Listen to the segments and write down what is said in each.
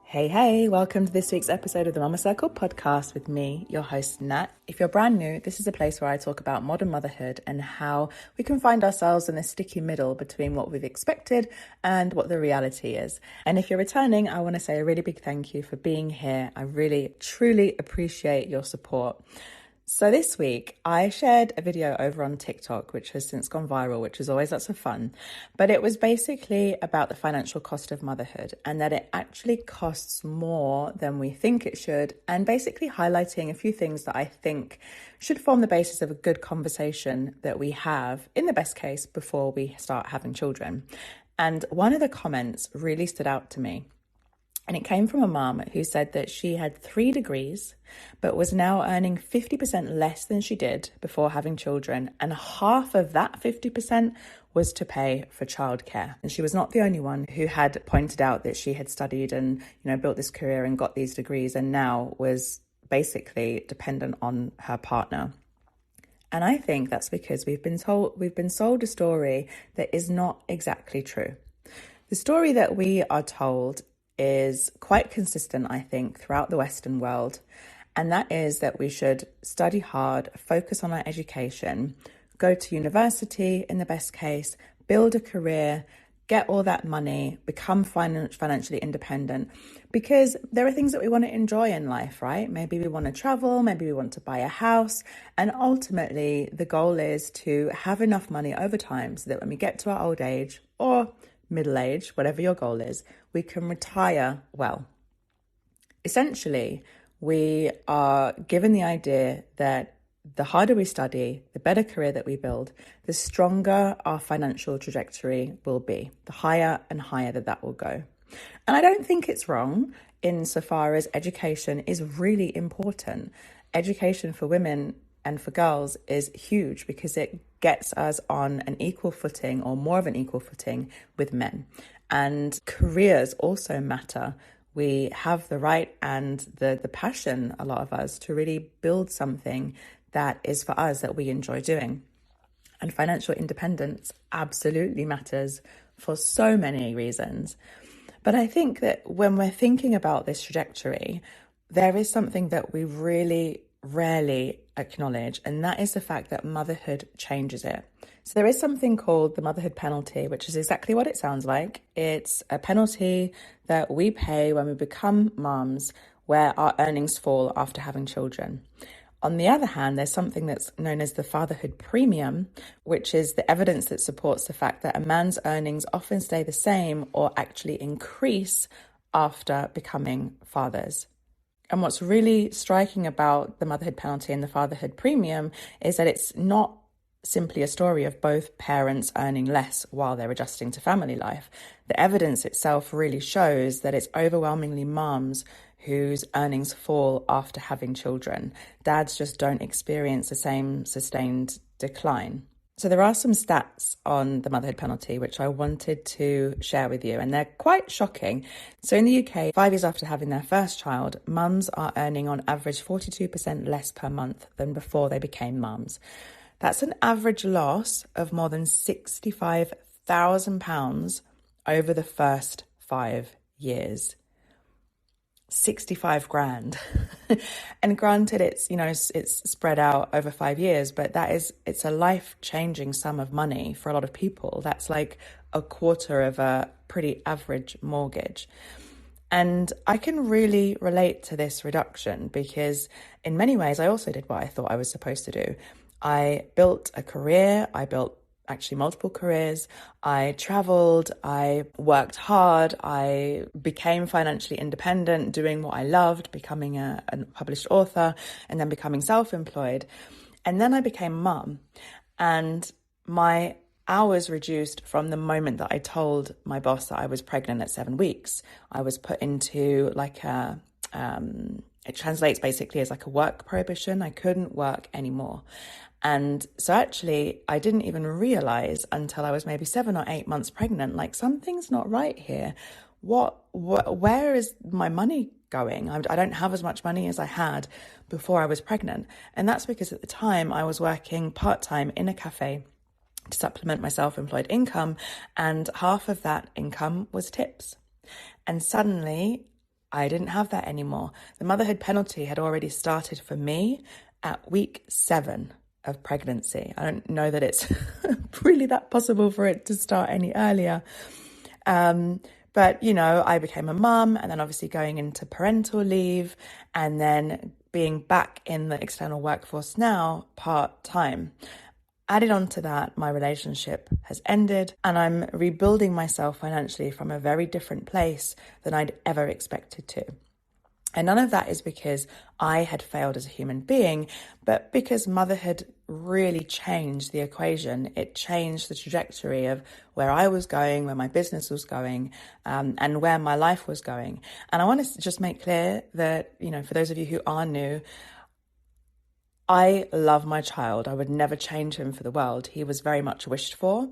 Hey, welcome to this week's episode of the Mama Circle podcast with me, your host, Nat. If you're brand new, this is a place where I talk about modern motherhood and how we can find ourselves in the sticky middle between what we've expected and what the reality is. And if you're returning, I want to say a really big thank you for being here. I really, truly appreciate your support. So this week, I shared a video over on TikTok, which has since gone viral, which is always lots of fun. But it was basically about the financial cost of motherhood and that it actually costs more than we think it should, and basically highlighting a few things that I think should form the basis of a good conversation that we have, in the best case, before we start having children. And one of the comments really stood out to me. And it came from a mum who said that she had 3 degrees, but was now earning 50% less than she did before having children. And half of that 50% was to pay for childcare. And she was not the only one who had pointed out that she had studied and, built this career and got these degrees and now was basically dependent on her partner. And I think that's because we've been sold a story that is not exactly true. The story that we are told is quite consistent, I think, throughout the Western world. And that is that we should study hard, focus on our education, go to university in the best case, build a career, get all that money, become financially independent, because there are things that we want to enjoy in life, right? Maybe we want to travel, maybe we want to buy a house. And ultimately, the goal is to have enough money over time so that when we get to our old age or middle age, whatever your goal is, we can retire well. Essentially, we are given the idea that the harder we study, the better career that we build, the stronger our financial trajectory will be, the higher and higher that will go. And I don't think it's wrong insofar as education is really important. Education for women and for girls is huge because it gets us on an equal footing or more of an equal footing with men. And careers also matter. We have the right and the passion, a lot of us, to really build something that is for us that we enjoy doing. And financial independence absolutely matters for so many reasons. But I think that when we're thinking about this trajectory, there is something that we really rarely acknowledge, and that is the fact that motherhood changes it. So there is something called the motherhood penalty, which is exactly what it sounds like. It's a penalty that we pay when we become moms, where our earnings fall after having children. On the other hand, there's something that's known as the fatherhood premium, which is the evidence that supports the fact that a man's earnings often stay the same or actually increase after becoming fathers. And what's really striking about the motherhood penalty and the fatherhood premium is that it's not simply a story of both parents earning less while they're adjusting to family life. The evidence itself really shows that it's overwhelmingly moms whose earnings fall after having children. Dads just don't experience the same sustained decline. So there are some stats on the motherhood penalty which I wanted to share with you, and they're quite shocking. So in the UK, 5 years after having their first child, mums are earning on average 42% less per month than before they became mums. That's an average loss of more than £65,000 over the first 5 years. 65 grand. And granted, it's spread out over 5 years, but it's a life-changing sum of money for a lot of people. That's like a quarter of a pretty average mortgage. And I can really relate to this reduction because in many ways, I also did what I thought I was supposed to do. I built a career. I built actually multiple careers. I traveled, I worked hard, I became financially independent, doing what I loved, becoming a published author, and then becoming self-employed. And then I became mum, and my hours reduced from the moment that I told my boss that I was pregnant at 7 weeks. I was put into it translates basically as like a work prohibition. I couldn't work anymore. And so actually, I didn't even realize until I was maybe 7 or 8 months pregnant, like something's not right here. Where is my money going? I don't have as much money as I had before I was pregnant. And that's because at the time I was working part-time in a cafe to supplement my self-employed income. And half of that income was tips. And suddenly I didn't have that anymore. The motherhood penalty had already started for me at week 7 of pregnancy. I don't know that it's really that possible for it to start any earlier. But, I became a mum, and then obviously going into parental leave, and then being back in the external workforce now part-time. Added on to that, my relationship has ended, and I'm rebuilding myself financially from a very different place than I'd ever expected to. And none of that is because I had failed as a human being, but because motherhood really changed the equation. It changed the trajectory of where I was going, where my business was going, and where my life was going. And I want to just make clear that, for those of you who are new, I love my child. I would never change him for the world. He was very much wished for.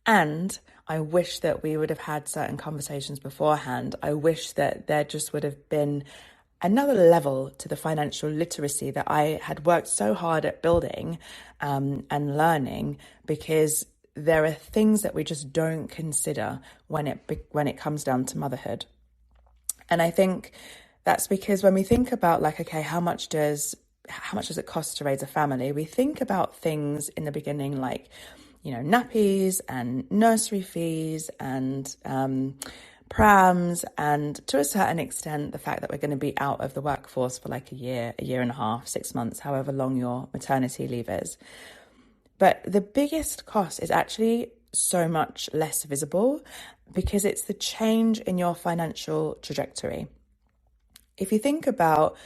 And I wish that we would have had certain conversations beforehand. I wish that there just would have been another level to the financial literacy that I had worked so hard at building and learning, because there are things that we just don't consider when it comes down to motherhood. And I think that's because when we think about how much does it cost to raise a family, we think about things in the beginning like, nappies and nursery fees and prams, and to a certain extent, the fact that we're going to be out of the workforce for like a year and a half, 6 months, however long your maternity leave is. But the biggest cost is actually so much less visible, because it's the change in your financial trajectory. If you think about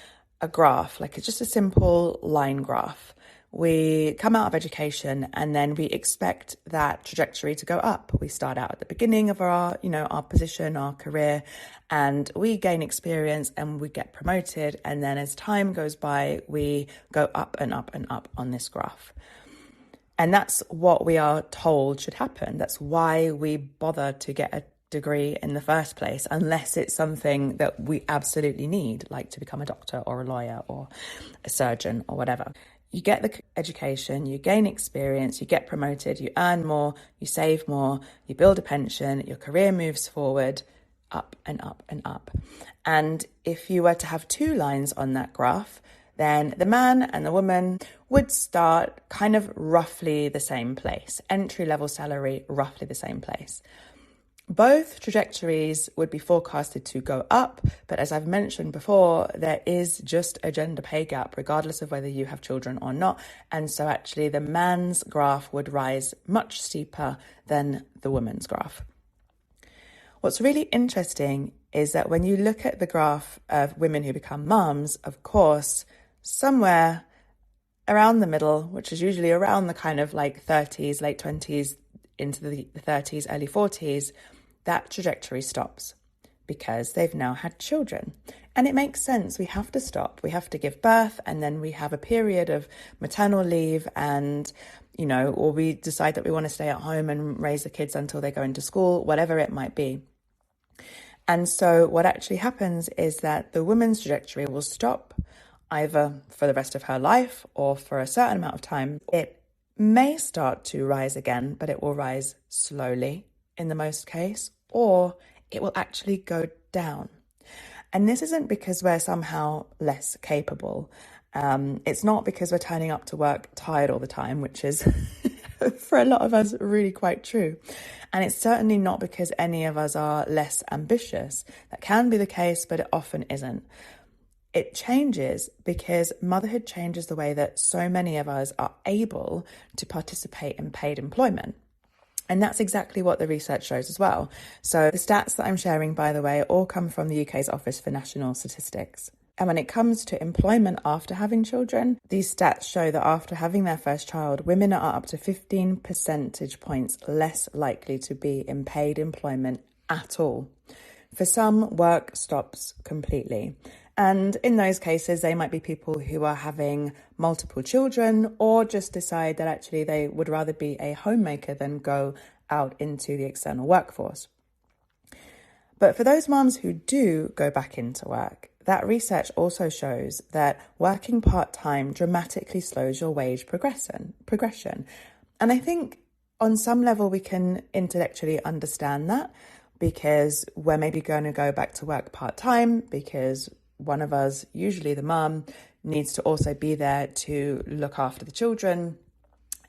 a graph, like it's just a simple line graph, we come out of education and then we expect that trajectory to go up. We start out at the beginning of our position, our career, and we gain experience and we get promoted. And then as time goes by, we go up and up and up on this graph. And that's what we are told should happen. That's why we bother to get a degree in the first place, unless it's something that we absolutely need, like to become a doctor or a lawyer or a surgeon or whatever. You get the education, you gain experience, you get promoted, you earn more, you save more, you build a pension, your career moves forward, up and up and up. And if you were to have 2 lines on that graph, then the man and the woman would start kind of roughly the same place, entry level salary, roughly the same place. Both trajectories would be forecasted to go up, but as I've mentioned before, there is just a gender pay gap, regardless of whether you have children or not. And so actually the man's graph would rise much steeper than the woman's graph. What's really interesting is that when you look at the graph of women who become mums, of course, somewhere around the middle, which is usually around the kind of like 30s, late 20s into the 30s, early 40s, that trajectory stops because they've now had children. And it makes sense. We have to stop. We have to give birth, and then we have a period of maternal leave, and, or we decide that we want to stay at home and raise the kids until they go into school, whatever it might be. And so what actually happens is that the woman's trajectory will stop either for the rest of her life or for a certain amount of time. It may start to rise again, but it will rise slowly in the most case, or it will actually go down. And this isn't because we're somehow less capable. It's not because we're turning up to work tired all the time, which is for a lot of us really quite true. And it's certainly not because any of us are less ambitious. That can be the case, but it often isn't. It changes because motherhood changes the way that so many of us are able to participate in paid employment. And that's exactly what the research shows as well. So the stats that I'm sharing, by the way, all come from the UK's Office for National Statistics. And when it comes to employment after having children, these stats show that after having their first child, women are up to 15 percentage points less likely to be in paid employment at all. For some, work stops completely. And in those cases, they might be people who are having multiple children or just decide that actually they would rather be a homemaker than go out into the external workforce. But for those moms who do go back into work, that research also shows that working part-time dramatically slows your wage progression. And I think on some level we can intellectually understand that. because we're maybe going to go back to work part-time because one of us, usually the mum, needs to also be there to look after the children.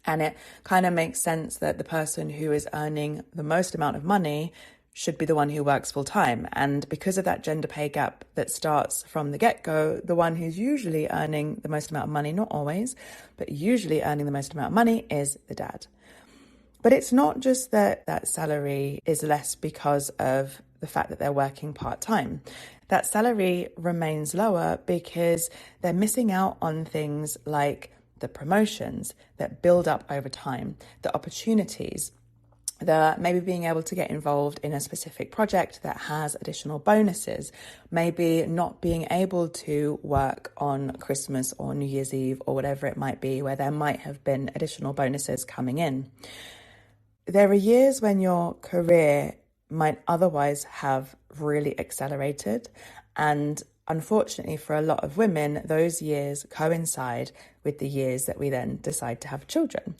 And it kind of makes sense that the person who is earning the most amount of money should be the one who works full time. And because of that gender pay gap that starts from the get-go, the one who's usually earning the most amount of money, not always, but usually earning the most amount of money is the dad. But it's not just that salary is less because of the fact that they're working part-time. That salary remains lower because they're missing out on things like the promotions that build up over time, the opportunities, the maybe being able to get involved in a specific project that has additional bonuses, maybe not being able to work on Christmas or New Year's Eve or whatever it might be, where there might have been additional bonuses coming in. There are years when your career might otherwise have really accelerated, and unfortunately for a lot of women, those years coincide with the years that we then decide to have children.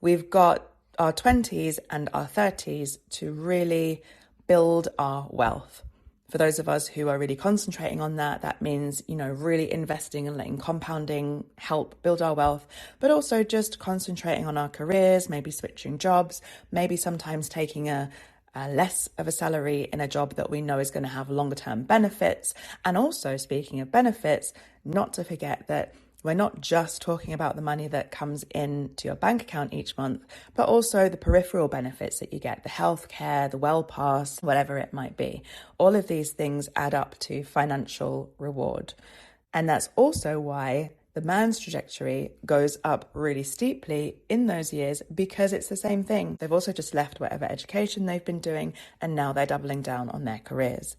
We've got our 20s and our 30s to really build our wealth. For those of us who are really concentrating on that, that means, really investing and letting compounding help build our wealth, but also just concentrating on our careers, maybe switching jobs, maybe sometimes taking a less of a salary in a job that we know is going to have longer term benefits. And also, speaking of benefits, not to forget that we're not just talking about the money that comes in to your bank account each month, but also the peripheral benefits that you get, the healthcare, the well pass, whatever it might be. All of these things add up to financial reward. And that's also why the man's trajectory goes up really steeply in those years, because it's the same thing. They've also just left whatever education they've been doing, and now they're doubling down on their careers.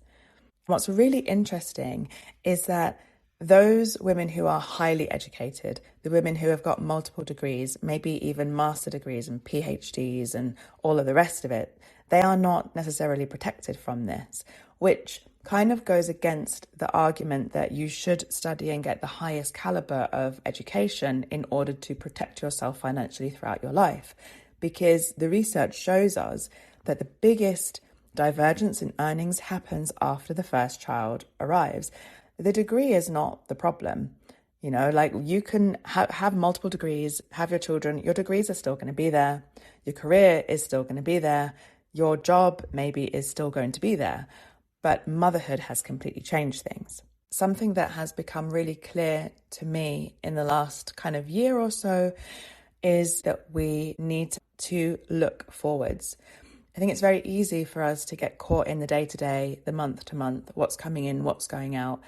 What's really interesting is that those women who are highly educated, the women who have got multiple degrees, maybe even master degrees and PhDs and all of the rest of it, they are not necessarily protected from this, which kind of goes against the argument that you should study and get the highest caliber of education in order to protect yourself financially throughout your life. Because the research shows us that the biggest divergence in earnings happens after the first child arrives. The degree is not the problem. You can have multiple degrees, have your children, your degrees are still going to be there. Your career is still going to be there. Your job maybe is still going to be there. But motherhood has completely changed things. Something that has become really clear to me in the last kind of year or so is that we need to look forwards. I think it's very easy for us to get caught in the day-to-day, the month-to-month, what's coming in, what's going out.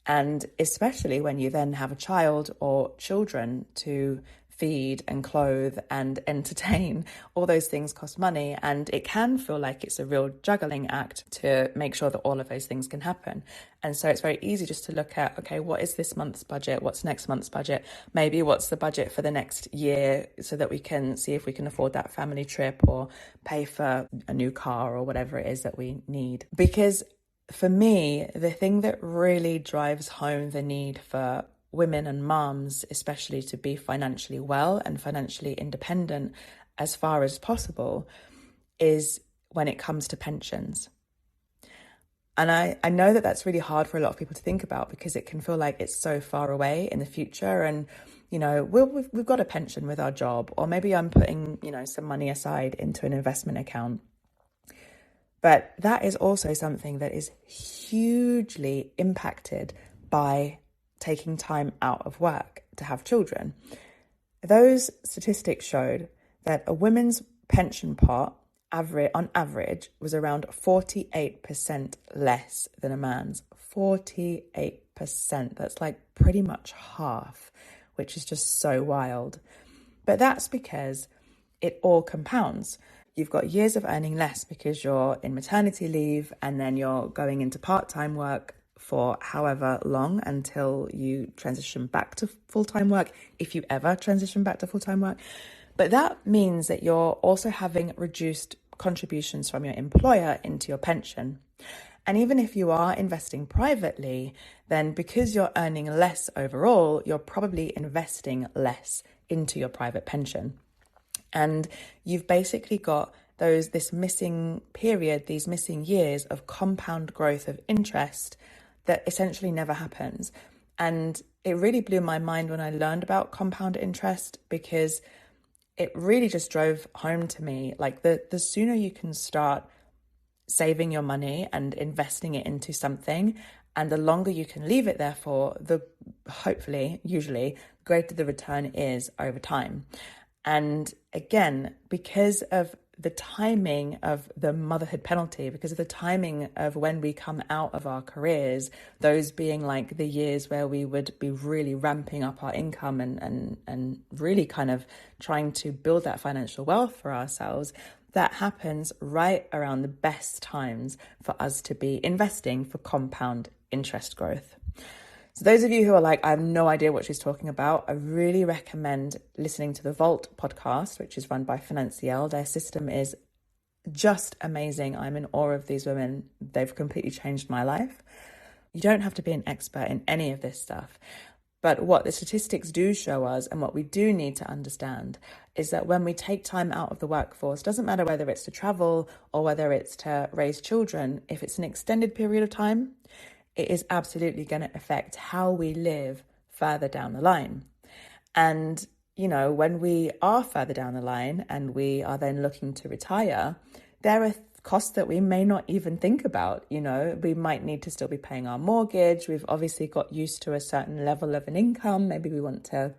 And especially when you then have a child or children to feed and clothe and entertain, all those things cost money. And it can feel like it's a real juggling act to make sure that all of those things can happen. And so it's very easy just to look at, okay, what is this month's budget? What's next month's budget? Maybe what's the budget for the next year, so that we can see if we can afford that family trip or pay for a new car or whatever it is that we need. Because for me, the thing that really drives home the need for women and moms, especially, to be financially well and financially independent as far as possible, is when it comes to pensions. And I know that that's really hard for a lot of people to think about, because it can feel like it's so far away in the future. And, we've got a pension with our job, or maybe I'm putting, some money aside into an investment account. But that is also something that is hugely impacted by taking time out of work to have children. Those statistics showed that a woman's pension pot on average was around 48% less than a man's. 48%. That's like pretty much half, which is just so wild. But that's because it all compounds. You've got years of earning less because you're in maternity leave, and then you're going into part-time work for however long until you transition back to full-time work, if you ever transition back to full-time work. But that means that you're also having reduced contributions from your employer into your pension. And even if you are investing privately, then because you're earning less overall, you're probably investing less into your private pension. And you've basically got this missing period, these missing years of compound growth of interest that essentially never happens. And it really blew my mind when I learned about compound interest, because it really just drove home to me, like the sooner you can start saving your money and investing it into something, and the longer you can leave it there for, the hopefully, usually, greater the return is over time. And again, because of the timing of the motherhood penalty, because of the timing of when we come out of our careers, those being like the years where we would be really ramping up our income and really kind of trying to build that financial wealth for ourselves, that happens right around the best times for us to be investing for compound interest growth. So those of you who are like, I have no idea what she's talking about, I really recommend listening to the Vault podcast, which is run by Financial. Their system is just amazing. I'm in awe of these women. They've completely changed my life. You don't have to be an expert in any of this stuff. But what the statistics do show us, and what we do need to understand, is that when we take time out of the workforce, doesn't matter whether it's to travel or whether it's to raise children, if it's an extended period of time, it is absolutely going to affect how we live further down the line. And, you know, when we are further down the line and we are then looking to retire, there are costs that we may not even think about. You know, we might need to still be paying our mortgage. We've obviously got used to a certain level of an income. Maybe we want to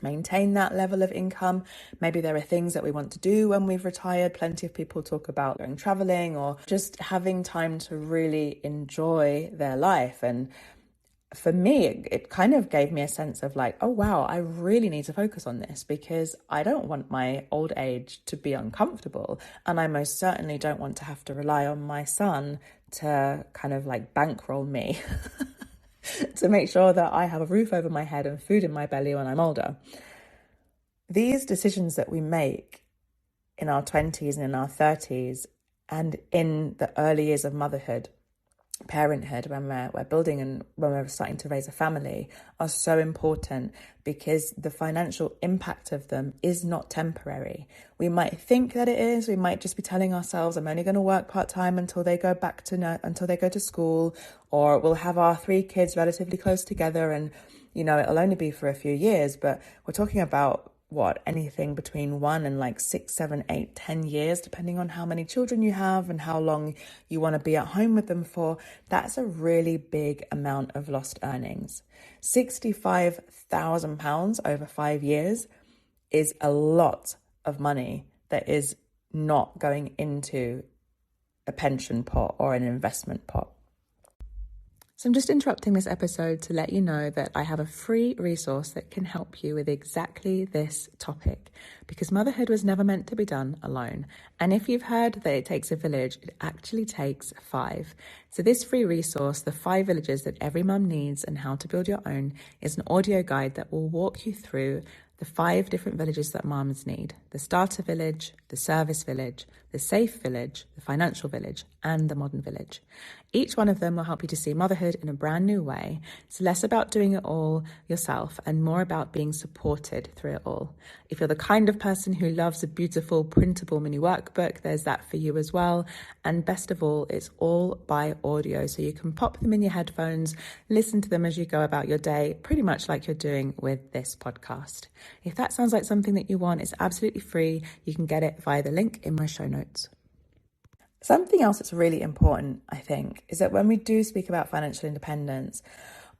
maintain that level of income. Maybe there are things that we want to do when we've retired. Plenty of people talk about going traveling or just having time to really enjoy their life. And for me, it kind of gave me a sense of like, oh, wow, I really need to focus on this, because I don't want my old age to be uncomfortable. And I most certainly don't want to have to rely on my son to kind of like bankroll me to make sure that I have a roof over my head and food in my belly when I'm older. These decisions that we make in our 20s and in our 30s and in the early years of motherhood, parenthood, when we're building and when we're starting to raise a family, are so important, because the financial impact of them is not temporary. We might think that it is. We might just be telling ourselves, I'm only going to work part-time until they go until they go to school, or we'll have our 3 kids relatively close together and, you know, it'll only be for a few years. But we're talking about anything between 1 and like 6, 7, 8, 10 years, depending on how many children you have and how long you want to be at home with them for. That's a really big amount of lost earnings. £65,000 over 5 years is a lot of money that is not going into a pension pot or an investment pot. So I'm just interrupting this episode to let you know that I have a free resource that can help you with exactly this topic, because motherhood was never meant to be done alone. And if you've heard that it takes a village, it actually takes 5. So this free resource, the 5 villages that every mum needs and how to build your own, is an audio guide that will walk you through the 5 different villages that mums need: the starter village, the service village, the safe village, the financial village, and the modern village. Each one of them will help you to see motherhood in a brand new way. It's less about doing it all yourself and more about being supported through it all. If you're the kind of person who loves a beautiful printable mini workbook, there's that for you as well. And best of all, it's all by audio, so you can pop them in your headphones, listen to them as you go about your day, pretty much like you're doing with this podcast. If that sounds like something that you want, it's absolutely free. You can get it via the link in my show notes. Something else that's really important, I think, is that when we do speak about financial independence,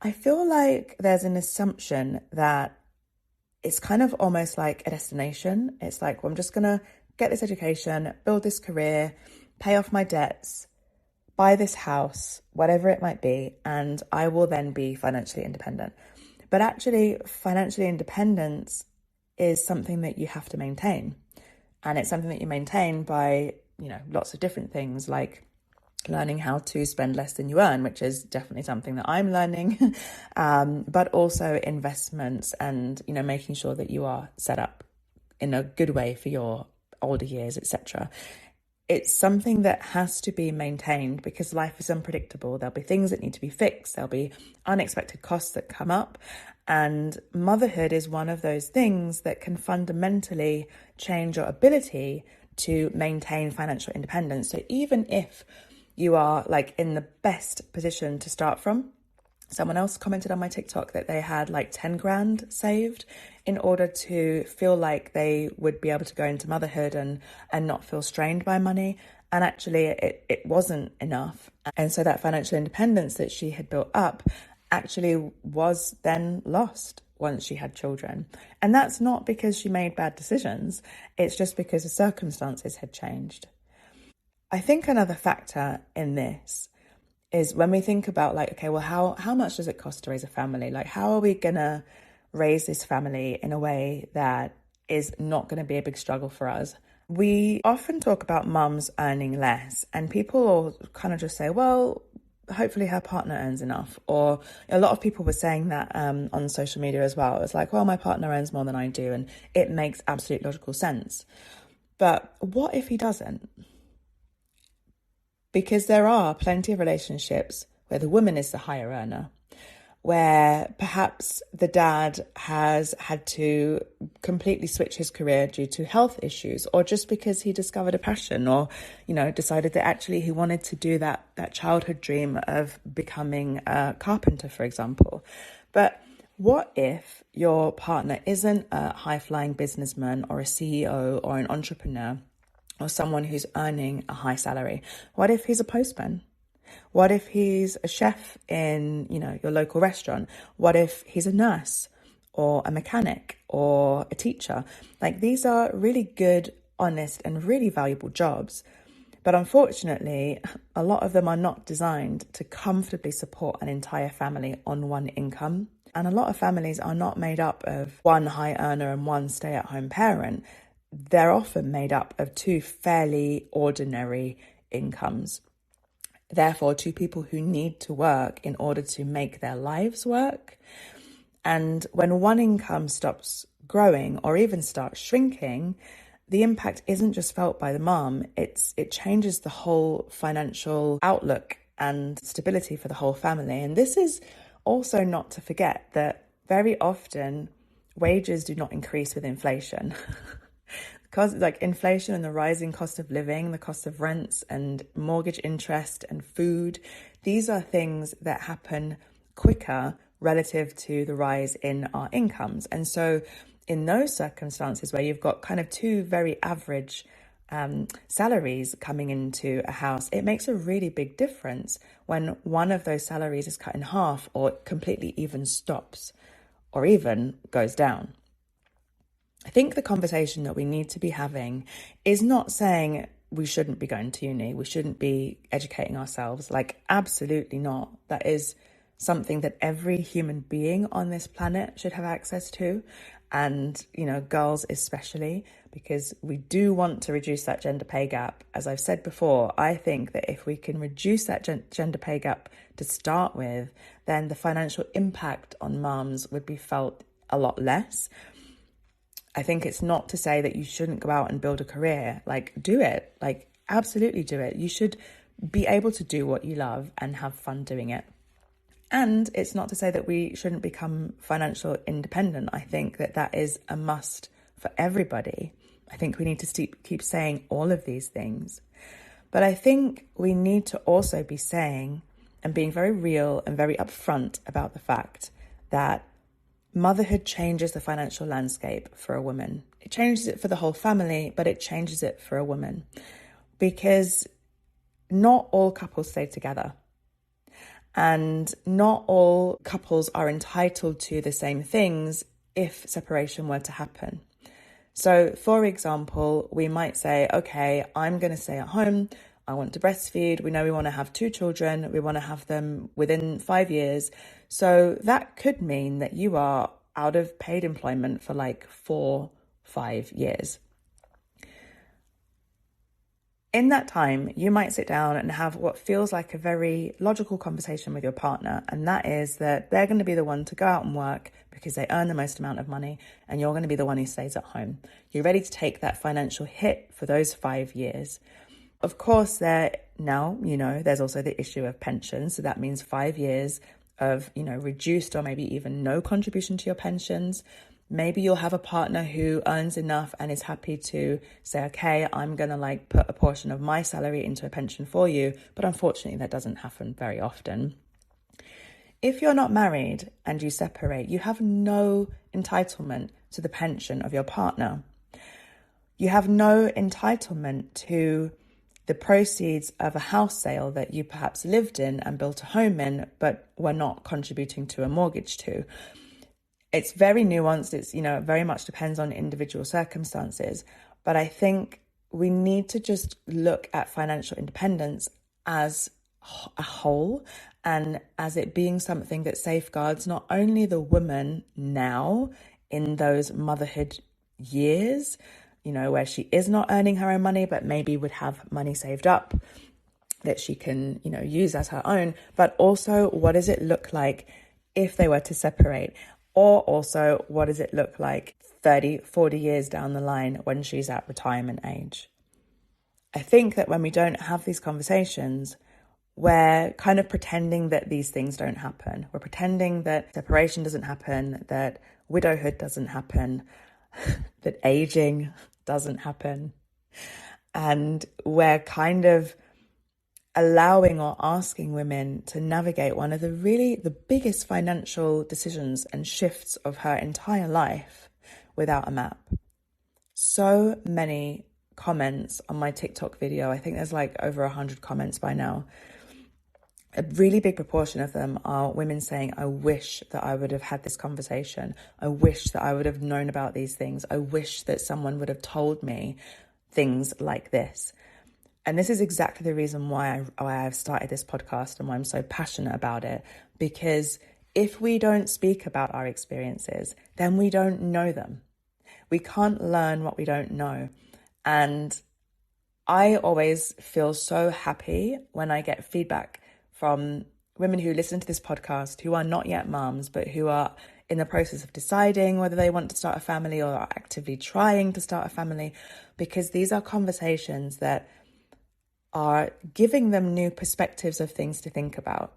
I feel like there's an assumption that it's kind of almost like a destination. It's like, well, I'm just going to get this education, build this career, pay off my debts, buy this house, whatever it might be, and I will then be financially independent. But actually, financial independence is something that you have to maintain. And it's something that you maintain by, you know, lots of different things, like learning how to spend less than you earn, which is definitely something that I'm learning, but also investments and, you know, making sure that you are set up in a good way for your older years, etc. It's something that has to be maintained because life is unpredictable. There'll be things that need to be fixed. There'll be unexpected costs that come up. And motherhood is one of those things that can fundamentally change your ability to maintain financial independence. So even if you are like in the best position to start from, someone else commented on my TikTok that they had like 10 grand saved in order to feel like they would be able to go into motherhood and not feel strained by money. And actually it wasn't enough. And so that financial independence that she had built up actually was then lost once she had children. And that's not because she made bad decisions. It's just because the circumstances had changed. I think another factor in this is when we think about like, okay, well, how much does it cost to raise a family? Like, how are we going to raise this family in a way that is not going to be a big struggle for us? We often talk about mums earning less, and people will kind of just say, well, hopefully her partner earns enough. Or a lot of people were saying that on social media as well. It's like, well, my partner earns more than I do, and it makes absolute logical sense. But what if he doesn't? Because there are plenty of relationships where the woman is the higher earner, where perhaps the dad has had to completely switch his career due to health issues, or just because he discovered a passion, or, you know, decided that actually he wanted to do that childhood dream of becoming a carpenter, for example. But what if your partner isn't a high-flying businessman or a CEO or an entrepreneur, or someone who's earning a high salary? What if he's a postman? What if he's a chef in, you know, your local restaurant? What if he's a nurse or a mechanic or a teacher? Like, these are really good, honest, and really valuable jobs. But unfortunately, a lot of them are not designed to comfortably support an entire family on one income. And a lot of families are not made up of one high earner and one stay-at-home parent. They're often made up of two fairly ordinary incomes. Therefore, two people who need to work in order to make their lives work. And when one income stops growing or even starts shrinking, the impact isn't just felt by the mom, it changes the whole financial outlook and stability for the whole family. And this is also not to forget that very often wages do not increase with inflation. Because like inflation and the rising cost of living, the cost of rents and mortgage interest and food, these are things that happen quicker relative to the rise in our incomes. And so in those circumstances where you've got kind of two very average salaries coming into a house, it makes a really big difference when one of those salaries is cut in half or completely even stops or even goes down. I think the conversation that we need to be having is not saying we shouldn't be going to uni, we shouldn't be educating ourselves. Like, absolutely not. That is something that every human being on this planet should have access to. And, you know, girls especially, because we do want to reduce that gender pay gap. As I've said before, I think that if we can reduce that gender pay gap to start with, then the financial impact on mums would be felt a lot less. I think it's not to say that you shouldn't go out and build a career. Like, do it. Like, absolutely do it. You should be able to do what you love and have fun doing it. And it's not to say that we shouldn't become financial independent. I think that that is a must for everybody. I think we need to keep saying all of these things. But I think we need to also be saying and being very real and very upfront about the fact that motherhood changes the financial landscape for a woman. It changes it for the whole family, but it changes it for a woman because not all couples stay together. And not all couples are entitled to the same things if separation were to happen. So, for example, we might say, okay, I'm going to stay at home. I want to breastfeed. We know we want to have 2 children. We want to have them within 5 years. So that could mean that you are out of paid employment for like 4-5 years. In that time, you might sit down and have what feels like a very logical conversation with your partner. And that is that they're going to be the one to go out and work because they earn the most amount of money. And you're going to be the one who stays at home. You're ready to take that financial hit for those 5 years. Of course, there's also the issue of pensions. So that means 5 years of, reduced or maybe even no contribution to your pensions, Maybe you'll have a partner who earns enough and is happy to say, okay, I'm going to put a portion of my salary into a pension for you. But unfortunately, that doesn't happen very often. If you're not married and you separate, you have no entitlement to the pension of your partner. You have no entitlement to the proceeds of a house sale that you perhaps lived in and built a home in, but were not contributing to a mortgage to. It's very nuanced. It's, it very much depends on individual circumstances. But I think we need to just look at financial independence as a whole and as it being something that safeguards not only the woman now in those motherhood years, where she is not earning her own money, but maybe would have money saved up that she can, use as her own, but also what does it look like if they were to separate? Or also, what does it look like 30, 40 years down the line when she's at retirement age? I think that when we don't have these conversations, we're kind of pretending that these things don't happen. We're pretending that separation doesn't happen, that widowhood doesn't happen, that aging doesn't happen. And we're kind of allowing or asking women to navigate one of the biggest financial decisions and shifts of her entire life without a map. So many comments on my TikTok video. I think there's over 100 comments by now. A really big proportion of them are women saying, I wish that I would have had this conversation. I wish that I would have known about these things. I wish that someone would have told me things like this. And this is exactly the reason why I've started this podcast and why I'm so passionate about it. Because if we don't speak about our experiences, then we don't know them. We can't learn what we don't know. And I always feel so happy when I get feedback from women who listen to this podcast who are not yet moms, but who are in the process of deciding whether they want to start a family or are actively trying to start a family, because these are conversations that are giving them new perspectives of things to think about.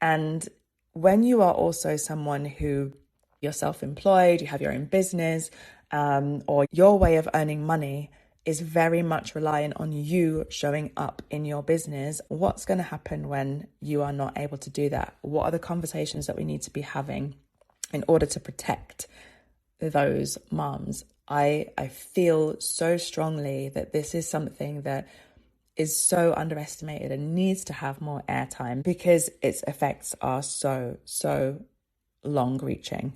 And when you are also someone who you're self-employed, you have your own business, or your way of earning money is very much reliant on you showing up in your business, what's going to happen when you are not able to do that? What are the conversations that we need to be having in order to protect those moms? I feel so strongly that this is something that is so underestimated and needs to have more airtime because its effects are so long-reaching.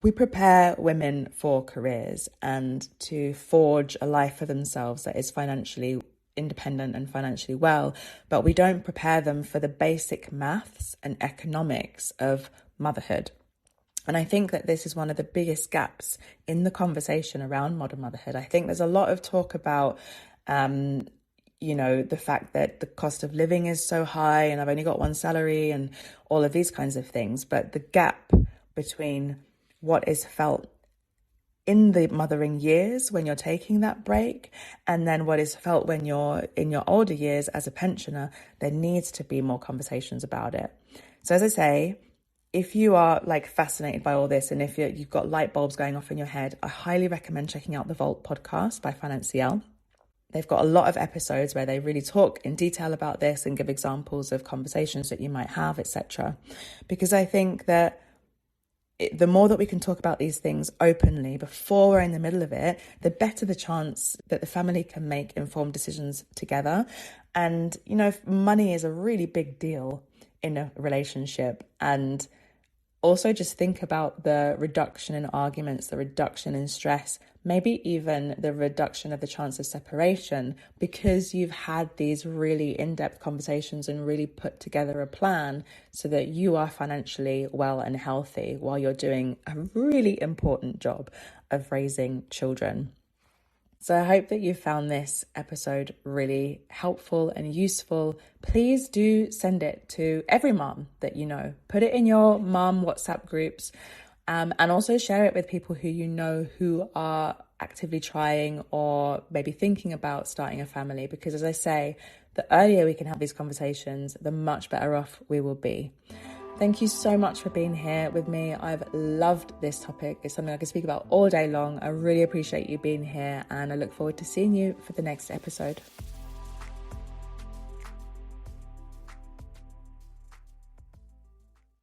We prepare women for careers and to forge a life for themselves that is financially independent and financially well, but we don't prepare them for the basic maths and economics of motherhood. And I think that this is one of the biggest gaps in the conversation around modern motherhood. I think there's a lot of talk about the fact that the cost of living is so high and I've only got one salary and all of these kinds of things. But the gap between what is felt in the mothering years when you're taking that break and then what is felt when you're in your older years as a pensioner, there needs to be more conversations about it. So as I say, if you are fascinated by all this and if you've got light bulbs going off in your head, I highly recommend checking out the Vault podcast by Financial. They've got a lot of episodes where they really talk in detail about this and give examples of conversations that you might have, etc. Because I think that the more that we can talk about these things openly before we're in the middle of it, the better the chance that the family can make informed decisions together. And, money is a really big deal in a relationship. And also just think about the reduction in arguments, the reduction in stress, maybe even the reduction of the chance of separation because you've had these really in-depth conversations and really put together a plan so that you are financially well and healthy while you're doing a really important job of raising children. So I hope that you found this episode really helpful and useful. Please do send it to every mom that you know. Put it in your mom WhatsApp groups and also share it with people who you know who are actively trying or maybe thinking about starting a family. Because as I say, the earlier we can have these conversations, the much better off we will be. Thank you so much for being here with me. I've loved this topic. It's something I can speak about all day long. I really appreciate you being here, and I look forward to seeing you for the next episode.